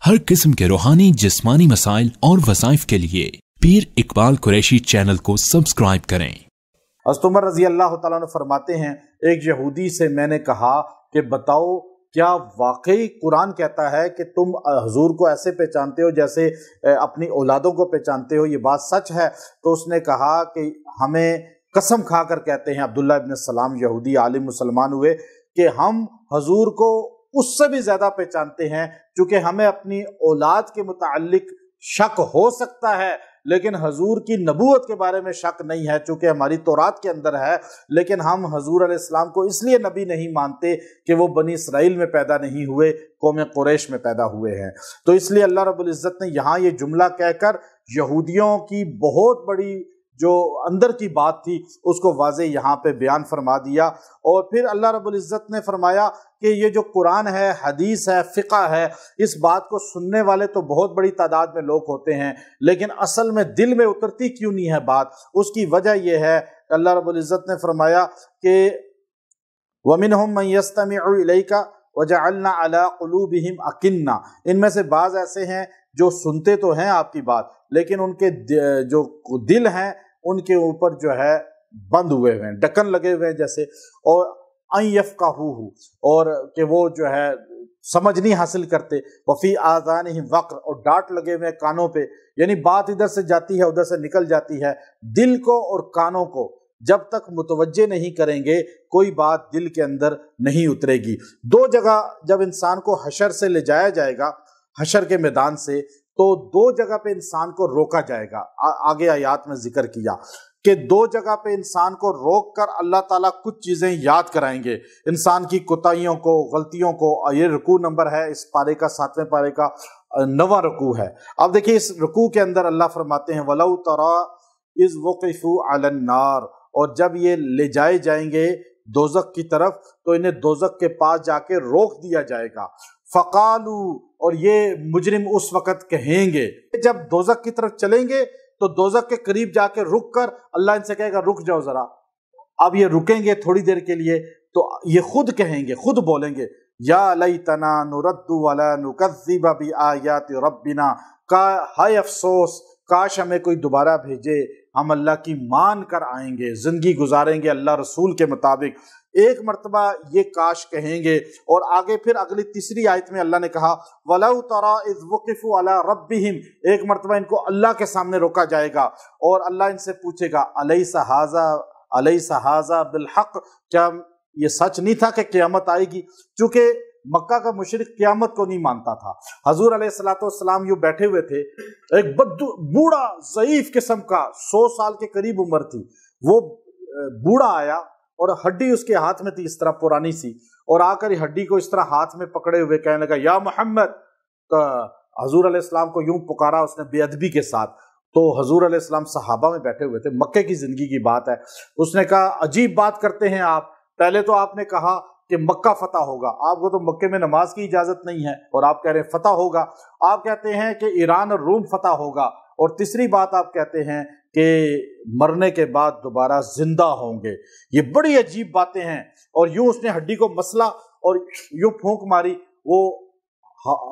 हर किस्म के रूहानी जिस्मानी मसाइल और वज़ाइफ के लिए पीर इकबाल कुरैशी चैनल को सब्सक्राइब करें। हज़रत उमर रज़ी अल्लाह तआला अन्हु फरमाते हैं, एक यहूदी से मैंने कहा कि बताओ क्या वाकई कुरान कहता है कि तुम हुजूर को ऐसे पहचानते हो जैसे अपनी औलादों को पहचानते हो, ये बात सच है? तो उसने कहा कि हमें कसम खाकर कहते हैं, अब्दुल्लाह इब्न सलाम यहूदी आलिम मुसलमान हुए, कि हम हुजूर को उससे भी ज्यादा पहचानते हैं, क्योंकि हमें अपनी औलाद के मुताल्लिक शक हो सकता है लेकिन हुजूर की नबूवत के बारे में शक नहीं है, चूंकि हमारी तौरात के अंदर है। लेकिन हम हुजूर अलैहिस्सलाम को इसलिए नबी नहीं मानते कि वो बनी इसराइल में पैदा नहीं हुए, कौम कुरैश में पैदा हुए हैं। तो इसलिए अल्लाह रब्बुल इज़्ज़त ने यहाँ ये जुमला कहकर यहूदियों की बहुत बड़ी जो अंदर की बात थी उसको वाज़े यहाँ पे बयान फरमा दिया। और फिर अल्लाह रब्बुल इज़्ज़त ने फरमाया कि ये जो कुरान है, हदीस है, फ़िक़्ह है, इस बात को सुनने वाले तो बहुत बड़ी तादाद में लोग होते हैं, लेकिन असल में दिल में उतरती क्यों नहीं है बात? उसकी वजह यह है, अल्लाह रब्बुल इज़्ज़त ने फरमाया कि वमिनहुम मन यस्तमिउ इलैका वजअलना अला कुलूबिहिम अकिन्ना, इनमें से बाज़ ऐसे हैं जो सुनते तो हैं आपकी बात, लेकिन उनके जो दिल हैं उनके ऊपर जो है बंद हुए हुए हैं, ढक्कन लगे हुए हैं जैसे, और अन यफ़क़हूहु, और कि वो जो है समझ नहीं हासिल करते। वफ़ी आज़ानिहिम वक़्र, और डांट लगे हुए हैं कानों पे, यानी बात इधर से जाती है उधर से निकल जाती है। दिल को और कानों को जब तक मुतवज्जे नहीं करेंगे कोई बात दिल के अंदर नहीं उतरेगी। दो जगह जब इंसान को हशर से ले जाया जाएगा, हशर के मैदान से, तो दो जगह पे इंसान को रोका जाएगा। आगे आयत में जिक्र किया कि दो जगह पे इंसान को रोक कर अल्लाह ताला कुछ चीज़ें याद कराएंगे, इंसान की कोताहियों को, गलतियों को। ये रुकू नंबर है इस पारे का, 7वें पारे का 9वां रुकू है। अब देखिए इस रुकू के अंदर अल्लाह फरमाते हैं वलौ तरा इज़ वक़िफ़ू अलन नार, और जब ये ले जाए जाएंगे दोज़ख की तरफ तो इन्हें दोज़ख के पास जाके रोक दिया जाएगा। फ़क़ालू, और ये मुजरिम उस वक़्त कहेंगे, जब दोज़ख की तरफ चलेंगे तो दोज़ख के करीब जाके रुक कर अल्लाह इनसे कहेगा रुक जाओ ज़रा। अब ये रुकेंगे थोड़ी देर के लिए तो ये खुद कहेंगे, खुद बोलेंगे, या लैतना नुरद्दु वला नुकज़्ज़िब बिआयाति रब्बिना, का हाय अफसोस, काश हमें कोई दोबारा भेजे, हम अल्लाह की मान कर आएंगे, जिंदगी गुजारेंगे अल्लाह रसूल के मुताबिक। एक मर्तबा ये काश कहेंगे। और आगे फिर अगली तीसरी आयत में अल्लाह ने कहा वलौ तरा इज़ वक़िफ़ू अला रब्बिहिम, एक मर्तबा इनको अल्लाह के सामने रोका जाएगा और अल्लाह इनसे पूछेगा अलैसा हाज़ा बिल हक़, क्या ये सच नहीं था कि क़यामत आएगी? चूँकि मक्का का मुशरिक क़यामत को नहीं मानता था। हुज़ूर अलैहिस्सलातु वस्सलाम यूँ बैठे हुए थे, एक बूढ़ा ज़ईफ़ किस्म का, 100 साल के करीब उम्र थी, वो बूढ़ा आया और हड्डी उसके हाथ में थी इस तरह पुरानी सी, और आकर हड्डी को इस तरह हाथ में पकड़े हुए कहने लगा या मोहम्मद। तो हुज़ूर अलैहिस्सलाम को यूं पुकारा उसने बेअदबी के साथ। तो हुज़ूर अलैहिस्सलाम सहाबा में बैठे हुए थे, मक्के की जिंदगी की बात है। उसने कहा अजीब बात करते हैं आप, पहले तो आपने कहा कि मक्का फतह होगा, आपको तो मक्के में नमाज की इजाजत नहीं है और आप कह रहे हैं फतह होगा। आप कहते हैं कि ईरान और रूम फतह होगा, और तीसरी बात आप कहते हैं कि मरने के बाद दोबारा जिंदा होंगे। ये बड़ी अजीब बातें हैं। और यूं उसने हड्डी को मसला और यूं फूंक मारी, वो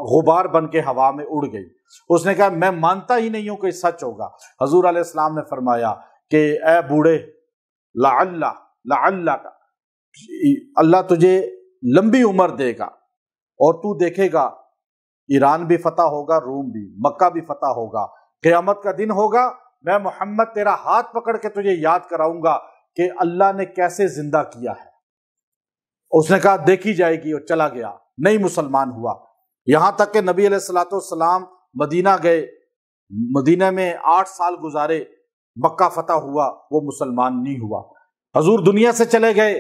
गुबार बन के हवा में उड़ गई। उसने कहा मैं मानता ही नहीं हूं कि सच होगा। हुज़ूर अलैहिस्सलाम ने फरमाया कि ए बूढ़े, लअल्ला का अल्लाह तुझे लंबी उम्र देगा और तू देखेगा ईरान भी फतह होगा, रूम भी, मक्का भी फतह होगा, क़यामत का दिन होगा, मैं मोहम्मद तेरा हाथ पकड़ के तुझे याद कराऊंगा कि अल्लाह ने कैसे जिंदा किया है। उसने कहा देखी जाएगी, और चला गया, नहीं मुसलमान हुआ। यहां तक कि नबी अलैहिस्सलातु वस्सलाम मदीना गए, मदीना में 8 साल गुजारे, मक्का फतह हुआ, वो मुसलमान नहीं हुआ। हुजूर दुनिया से चले गए,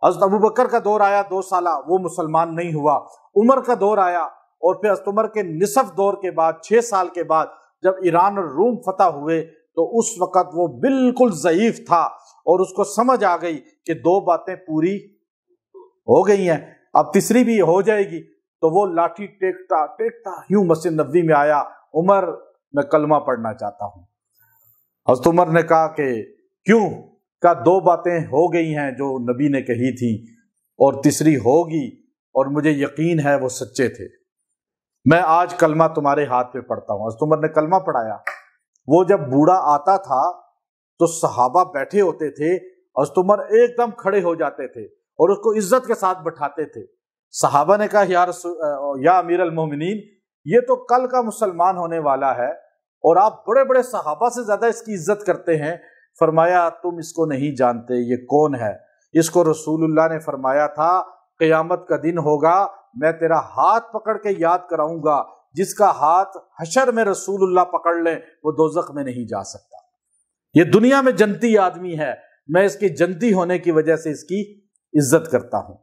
हज़रत अबू बकर का दौर आया 2 साला, वो मुसलमान नहीं हुआ। उमर का दौर आया, और फिर हज़रत उमर के निसफ दौर के बाद 6 साल के बाद जब ईरान और रूम फतह हुए तो उस वक़्त वो बिल्कुल ज़ईफ़ था और उसको समझ आ गई कि 2 बातें पूरी हो गई हैं, अब तीसरी भी हो जाएगी। तो वो लाठी टेकता टेकता यूं मस्जिद नबवी में आया, उमर मैं कलमा पढ़ना चाहता हूँ। हज़रत उमर ने कहा कि क्यों? का 2 बातें हो गई हैं जो नबी ने कही थी, और तीसरी होगी, और मुझे यकीन है वो सच्चे थे। میں آج کلمہ تمہارے ہاتھ پہ پڑھتا ہوں۔ حضرت عمر نے کلمہ پڑھایا۔ وہ جب بوڑھا آتا تھا تو صحابہ بیٹھے ہوتے تھے، حضرت عمر ایک دم کھڑے ہو جاتے تھے اور اس کو عزت کے ساتھ بٹھاتے تھے۔ صحابہ نے کہا یا امیر المومنین، یہ تو کل کا مسلمان ہونے والا ہے اور آپ بڑے بڑے صحابہ سے زیادہ اس کی عزت کرتے ہیں۔ فرمایا تم اس کو نہیں جانتے، یہ کون ہے؟ اس کو رسول اللہ نے فرمایا تھا قیامت کا دن ہوگا، میں تیرا ہاتھ پکڑ کے یاد کراؤں گا، جس کا ہاتھ حشر میں رسول اللہ پکڑ لیں وہ دوزخ میں نہیں جا سکتا۔ یہ دنیا میں جنتی آدمی ہے، میں اس کی جنتی ہونے کی وجہ سے اس کی عزت کرتا ہوں۔